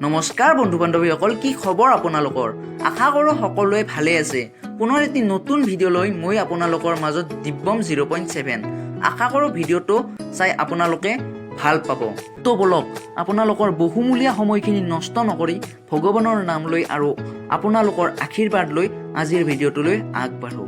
নমস্কাৰ বন্ধু বান্ধৱীসকল, কি খবৰ আপোনালোকৰ? আশা কৰোঁ সকলোৱে ভালে আছে। পুনৰ এটি নতুন ভিডিঅ' লৈ মই আপোনালোকৰ মাজত দিব্যম 0.7। আশা কৰোঁ ভিডিঅ'টো চাই আপোনালোকে ভাল পাব। তো বলক আপোনালোকৰ বহুমূলীয়া সময়খিনি নষ্ট নকৰি ভগৱানৰ নাম লৈ আৰু আপোনালোকৰ আশীৰ্বাদ লৈ আজিৰ ভিডিঅ'টোলৈ আগবাঢ়ো।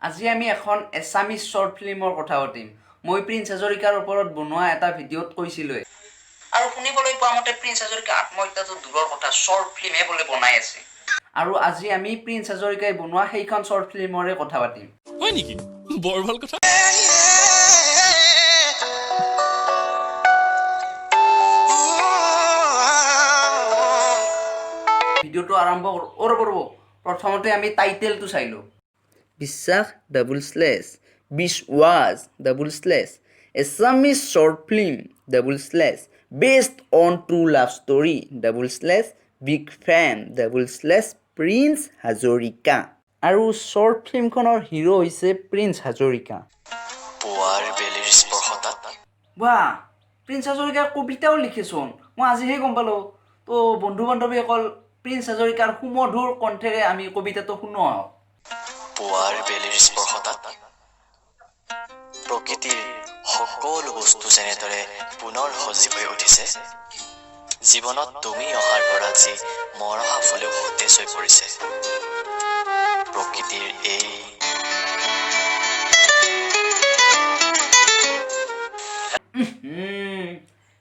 আজি আমি এখন এছামিজ শ্বৰ্ট ফিল্মৰ কথা পাতিম। মই প্ৰিন্স হাজৰিকাৰ ওপৰত বনোৱা এটা ভিডিঅ'ত কৈছিলোঁৱে, আৰু শুনিবলৈ পোৱা মতে প্ৰিন্স হাজৰিকা আত্মহত্যাটো দূৰৰ কথা, শ্বৰ্ট ফিল্মহে বোলে বনাই আছে। আৰু আজি আমি প্ৰিন্স হাজৰিকাই বনোৱা সেইখন শ্বৰ্ট ফিল্মৰে কথা পাতিম। হয় নেকি? বৰ ভাল কথা। ভিডিঅ'টো আৰম্ভ কৰোঁ। প্ৰথমতে আমি টাইটেলটো চাই লওঁ। বিশ্বাস /বিশ্বাস Assamese short film based on true love story big fan prince Hazarika. আৰু শ্বৰ্ট ফিল্মখনৰ হিৰো হৈছে প্ৰিন্স হাজৰিকা। বাহ, প্ৰিন্স হাজৰিকাৰ কবিতাও লিখিছোন, মই আজিহে গম পালোঁ। তো বন্ধু বান্ধৱীসকল, প্ৰিন্স হাজৰিকাৰ সুমধুৰ কণ্ঠেৰে আমি কবিতাটো শুনো। পুৱাৰ বেলিৰ স্পৰ্শতাত প্ৰকৃতিৰ সকলো বস্তু যেনেদৰে পুনৰ সজীৱ হৈ উঠিছে, জীৱনত তুমি অহাৰ পৰা যি মৰহা ফুলেও সতেজ হৈ পৰিছে। প্ৰকৃতিৰ এই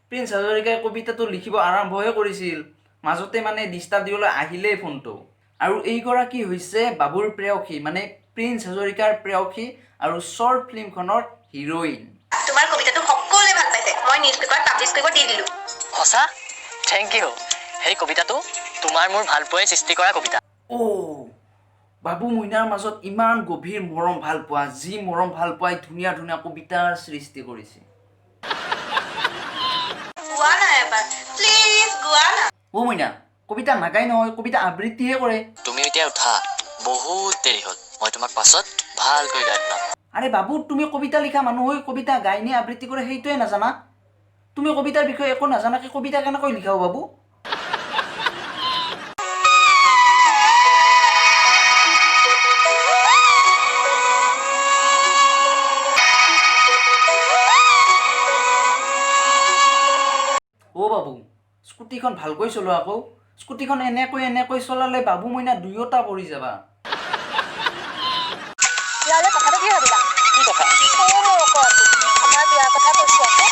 প্ৰিন্স হাজৰিকাই কবিতাটো লিখিব আৰম্ভহে কৰিছিল, মাজতে মানে ডিষ্টাৰ্ব দিবলৈ আহিলেই ফোনটো। আৰু এইগৰাকী হৈছে বাবুৰ প্ৰেয়সী, মানে প্ৰিন্স হাজৰিকাৰ প্ৰেয়সী আৰু শ্বৰ্ট ফিল্মখনৰ হিৰ'ইন। তোমাৰ কবিতাটো সকলোৱে ভাল পাইছে, মই নিউজ পেপাৰত পাব্লিছ কৰিব দি দিলোঁ। সঁচা? Thank you. সেই কবিতাটো তোমাৰ মোৰ ভাল পোৱাই সৃষ্টি কৰা কবিতা। বাবু মইনাৰ মাজত ইমান গভীৰ মৰম ভাল পোৱা, যি মৰম ভাল পোৱাই ধুনীয়া ধুনীয়া কবিতাৰ সৃষ্টি কৰিছে। গোৱা না এবাৰ, প্লিজ গোৱা না। মইনা কবিতা নাগাই নহয়, কবিতা আবৃত্তিহে কৰে। তুমি এতিয়া উঠা, বহুত দেৰি হ'ল, মই তোমাক পাছত ভালকৈ গাই শুনাম। আৰে বাবু, তুমি কবিতা লিখা মানুহ হৈ কবিতা গায়নে আবৃত্তি কৰে সেইটোৱে নাজানা? তুমি কবিতাৰ বিষয়ে একো নাজানাকে কবিতা কেনেকৈ লিখাও বাবু? বাবু, স্কুটিখন ভালকৈ চলোৱা আকৌ। স্কুটিখন এনেকৈ চলালে বাবু মইনা দুয়োটা পৰি যাবা। কথাটো কি ভাবিলা? কি কথা? আমাৰ বিয়াৰ কথা কৈছো আকৌ।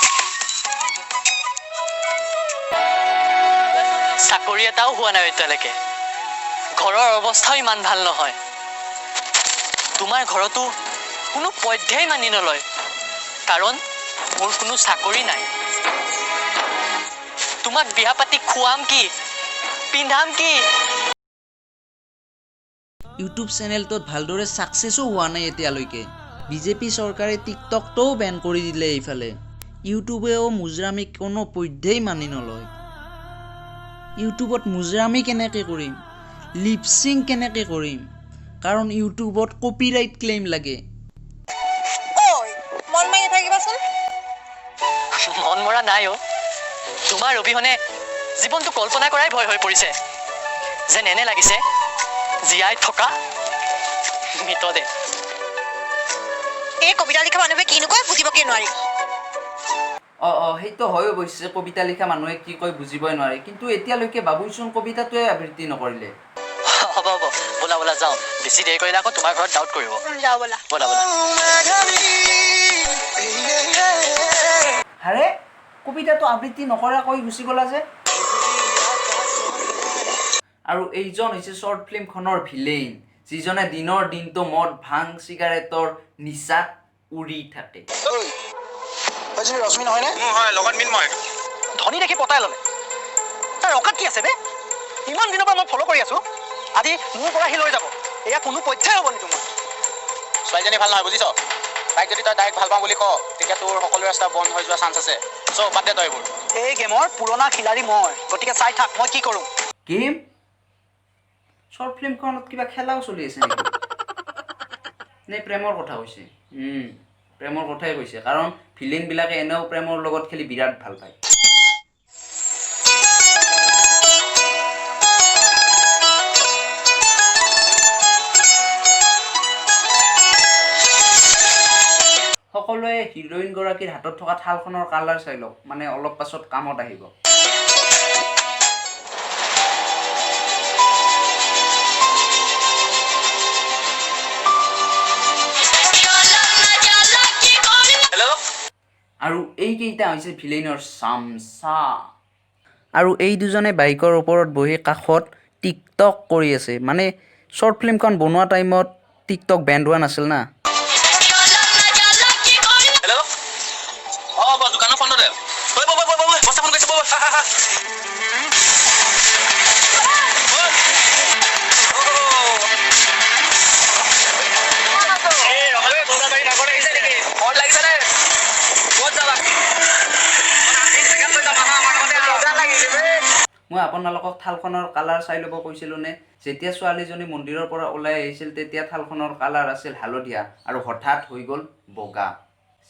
চাকৰি এটাও হোৱা নাই এতিয়ালৈকে, ঘৰৰ অৱস্থাও ইমান ভাল নহয়। তোমাৰ ঘৰতো কোনো পধ্যেই মানি নলয়, কাৰণ মোৰ কোনো চাকৰি নাই। তোমাক বিয়া পাতি খুৱাম কি, পিন্ধাম কি? ইউটিউব চেনেলটোত ভালদৰে ছাকচেছো হোৱা নাই এতিয়ালৈকে। বিজেপি চৰকাৰে টিকটকটোও বেন কৰি দিলে। এইফালে ইউটিউবেও মুজৰামীক কোনো পধ্যেই মানি নলয়। ইউটিউবত মুজৰামী কেনেকৈ কৰিম, লিপচিং কেনেকৈ কৰিম, কাৰণ ইউটিউবত কপিৰাইট ক্লেইম লাগে। মন মাৰি নাথাকিবাচোন। মন মৰা নাই অ'। তোমাৰ অবিহনে জীৱনটো কল্পনা কৰাই ভয় হৈ পৰিছে, যেন এনে লাগিছে জীয়াই থকা মৃতদেহ। এই কবিতা লিখা মানুহে কিনো কয় বুজিবকে নোৱাৰি। সেইটো হয় অৱশ্যে, কবিতা লিখা মানুহে কি কয় বুজিবই নোৱাৰে। কিন্তু এতিয়ালৈকে বাবুইচোন কবিতাটোৱে আবৃত্তি নকৰিলে। হ'ব ব'লা যাওঁ, বেছি দেৰি কৰিলে আকৌ তোমাৰ ঘৰত ডাউট কৰিব। যাওঁ ব'লা। আৰে, কবিতাটো আবৃত্তি নকৰাকৈ গুচি গ'লা যে। আৰু এইজন হৈছে শ্বৰ্ট ফিল্মখনৰ ভিলেইন, যিজনে দিনৰ দিনটো মদ ভাং চিগাৰেটৰ নিচাত উৰি থাকে। ৰশ্মি নহয়নে? হয়, লগত মিন্ময়। ধনী দেখি পতাই ল'লে, তাৰ অকাত কি আছে বে? ইমান দিনৰ পৰা মই ফ'ল' কৰি আছো, আজি মোৰ পৰা সি লৈ যাব, এয়া কোনো পধ্যেই হ'ব নেকি? মই ছোৱালীজনী ভাল নহয়, বুজিছ? তাইক যদি তই ডাইৰেক্ট ভাল পাওঁ বুলি কওঁ, তেতিয়া তোৰ সকলো ৰাস্তা বন্ধ হৈ যোৱা চান্স আছে। চ' বাদ দে তই এইবোৰ। এই গেমৰ পুৰণা খিলাৰী মই, গতিকে চাই থাক মই কি কৰোঁ। গেম? শ্বৰ্ট ফিল্মখনত কিবা খেলাও চলি আছে নেকি? নে প্ৰেমৰ কথা কৈছে? প্ৰেমৰ কথাই কৈছে, কাৰণ ভিলেইনবিলাকে এনেও প্ৰেমৰ লগত খেলি বিৰাট ভাল পায়। সকলোৱে হিৰোইন গৰাকীৰ হাতত থকা থালখনৰ কালাৰ চাই লওক, মানে অলপ পাছত কামত আহিব। আৰু এইকেইটা হৈছে ভিলেইনৰ চামচা। আৰু এই দুজনে বাইকৰ ওপৰত বহি কাষত টিকটক কৰি আছে, মানে শ্বৰ্ট ফিল্মখন বনোৱা টাইমত টিকটক বেণ্ড হোৱা নাছিল না। হেল্ল' অঁ দোকানৰ ফোনতে বস্তা ফোন কৰিছে মই আপোনালোকক থালখনৰ কালাৰ চাই ল'ব কৈছিলোঁ নে? যেতিয়া ছোৱালীজনী মন্দিৰৰ পৰা ওলাই আহিছিল তেতিয়া থালখনৰ কালাৰ আছিল হালধীয়া আৰু হঠাৎ হৈ গ'ল বগা।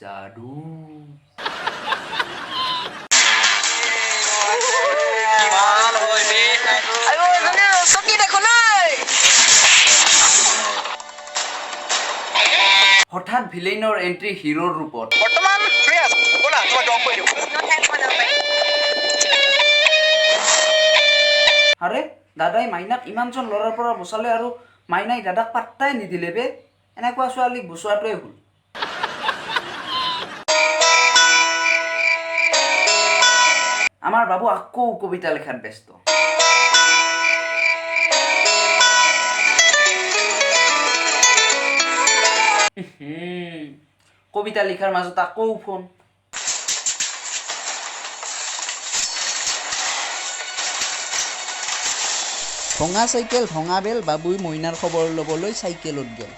যাদু। হঠাৎ ভিলেইনৰ এণ্ট্ৰি হিৰোৰ ৰূপত। বৰ্তমান ফ্ৰী আছো ব'লা তোমাক ড্ৰপ কৰি দিওঁ আৰে দাদাই মাইনাক ইমানজন ল'ৰাৰ পৰা বচালে আৰু মাইনাই দাদাক পাত্তাই নিদিলে বে। এনেকুৱা ছোৱালীক বচোৱাটোৱে ভুল। আমাৰ বাবু আকৌ কবিতা লেখাত ব্যস্ত। কবিতা লিখাৰ মাজত আকৌ ফোন। ভঙা চাইকেল ভঙা বেল, বাবুই মইনাৰ খবৰ ল'বলৈ চাইকেলত গ'ল।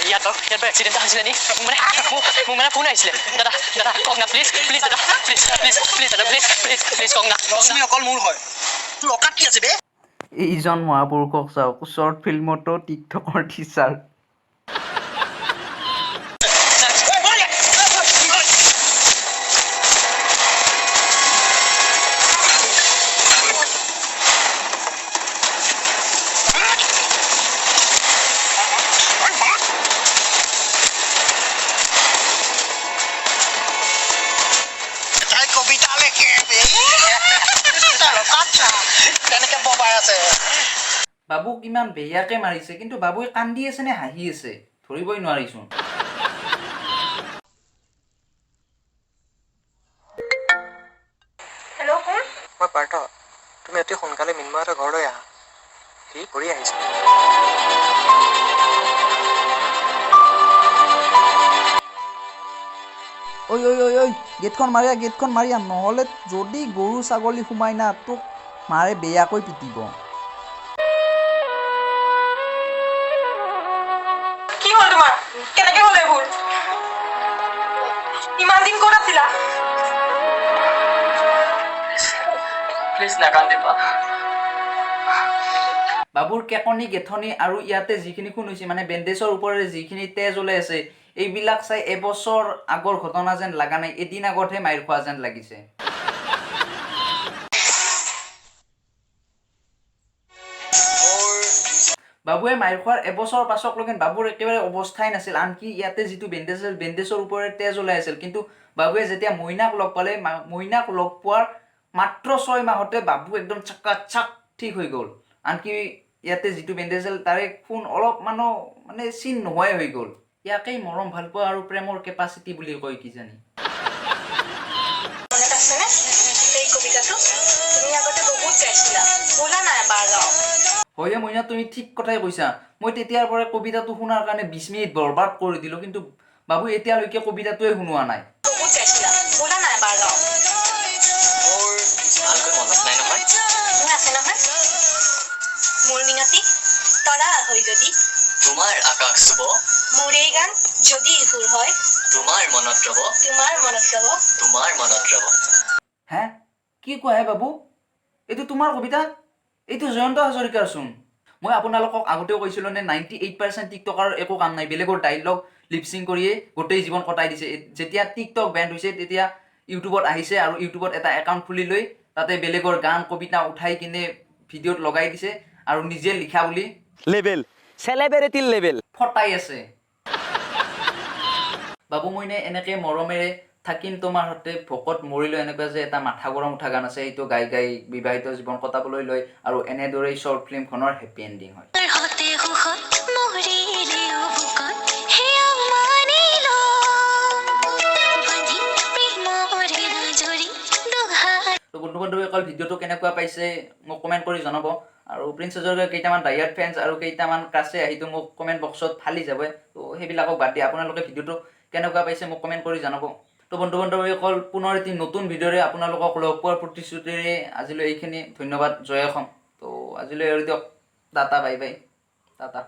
ইয়াত এক্সিডেণ্ট হৈছিলে নি? মোৰ মানে ফোন আহিছিলে। দাদা কওক না প্লিজ দাদা প্লিজ কওক না। ৰশ্মি অকল মোৰ হয়, তোৰ অকাত কি আছে বে? এইজন মহাপুৰুষক চাওক, শ্বৰ্ট ফিল্মতো টিকটকৰ টিচাৰ। বাবুক ইমান বেয়াকে মাৰিছে, কিন্তু বাবুই কান্দি আছে নে হাঁহি আছে ধৰিবই নোৱাৰিচোন। হেল্ল' কোন? মই পাৰ্থ, তুমি অতি সোনকালে মিন্ময়হঁতৰ ঘৰলৈ আহা। সি কৰি আহিছে। ঐ গেটখন মাৰিয়া নহ'লে যদি গৰু ছাগলী সোমাই না তোক মাৰে বেয়াকৈ পিটিব। কি হ'ল তোমাৰ? কেনেকে হ'ল এইবোৰ? ইমান দিন ক'ত আছিলা? প্লিজ নাকান্দিবা। বাবুৰ কেকনি গেথনি আৰু ইয়াতে যিখিনি খুন হৈছে, মানে বেণ্ডেজৰ ওপৰেৰে যিখিনি তেজ ওলাই আছে, এইবিলাক চাই এবছৰ আগৰ ঘটনা যেন লগা নাই, এদিন আগতহে মাইৰ খোৱা যেন লাগিছে। বাবুৱে মাইৰ খোৱাৰ এবছৰ পাছকলৈকে বাবুৰ একেবাৰে অৱস্থাই নাছিল, আনকি ইয়াতে যিটো বেণ্ডেজ আছিল বেণ্ডেজৰ ওপৰেৰে তেজ ওলাই আছিল। কিন্তু বাবুৱে যেতিয়া মইনাক লগ পালে, মইনাক লগ পোৱাৰ মাত্ৰ 6 মাহতে বাবু একদম চাক ঠিক হৈ গ'ল। আনকি ইয়াতে যিটো বেণ্ডেজ আছিল তাৰে খুন অলপ মানে চিন নোহোৱাই হৈ গ'ল। ইয়াকেই মৰম ভালপোৱা আৰু প্ৰেমৰ কেপাচিটি বুলি কয় কিজানি। মনত আছেনে এই কবিতাটো? তুমি আগতে বহুত গাইছিলা, ব'লা না এবাৰ গাওঁ। হয় মইনা, তুমি ঠিক কথাই কৈছা। মই তেতিয়াৰ পৰা কবিতাটো শুনাৰ কাৰণে 20 মিনিট বৰবাদ কৰি দিলোঁ, কিন্তু বাবু এতিয়ালৈকে কবিতাটোৱে শুনোৱা নাই। বহুত গাইছিলা, ব'লা না এবাৰ গাওঁ। মোৰ ভালকৈ মনত নাই নহয়। মোৰ আছে নহয়। মোৰ মিনতি তৰা হৈ যদি তোমাৰ আকাশ চুব, মোৰ এই গান যদি সুৰ হয়, তোমাৰ মনত ৰ'ব, তোমাৰ মনত ৰ'ব। তোমাৰ মনত ৰ'ব। হে কি কোৱা হে বাবু? এইটো তোমাৰ কবিতা? এইটো জয়ন্ত হাজৰিকাৰ চোন। মই আপোনালোকক আগতেও কৈছিলোঁ নে 98% টিকটকাৰ একো কাম নাই, বেলেগৰ ডাইলগ লিপচিং কৰিয়ে গোটেই জীৱন কটাই দিছে। যেতিয়া টিকটক বেণ্ড হৈছে তেতিয়া ইউটিউবত আহিছে আৰু ইউটিউবত এটা একাউণ্ট খুলি লৈ তাতে বেলেগৰ গান কবিতা উঠাই কিনে ভিডিঅ'ত লগাই দিছে আৰু নিজে লিখা বুলি লেভেল চেলিব্ৰিটিৰ লেভেল ফটাই আছে। বাবু মইনে এনেকে মৰমেৰে থাকিম তোমাৰ সতে ভকত মৰিলৈ এনেকুৱা যে এটা মাথা গৰম উঠা গান আছে, সেইটো গাই গাই বিবাহিত জীৱন কটাবলৈ লয় আৰু এনেদৰেই শ্বৰ্ট ফিল্মখনৰ হেপী এণ্ডিং হয়। তো বন্ধু বান্ধৱীসকল ভিডিঅ'টো কেনেকুৱা পাইছে মোক কমেণ্ট কৰি জনাব আৰু প্ৰিন্স হাজৰিকাৰ কেইটামান ডায়াৰ ফেন্স আৰু কেইটামান ক্ৰাছে আহিটো মোক কমেণ্ট বক্সত ফালি যাব। তো সেইবিলাকক বাদ দি আপোনালোকে ভিডিঅ'টো কেনেকুৱা পাইছে মোক কমেণ্ট কৰি জনাব। তো বন্ধু বান্ধৱীসকল পুনৰ এটি নতুন ভিডিঅ'ৰে আপোনালোকক লগ পোৱাৰ প্ৰতিশ্ৰুতিৰে আজিলৈ এইখিনি। ধন্যবাদ, জয় অসম। তো আজিলৈ আৰু দিয়ক, টাটা, বাই বাই, টাটা।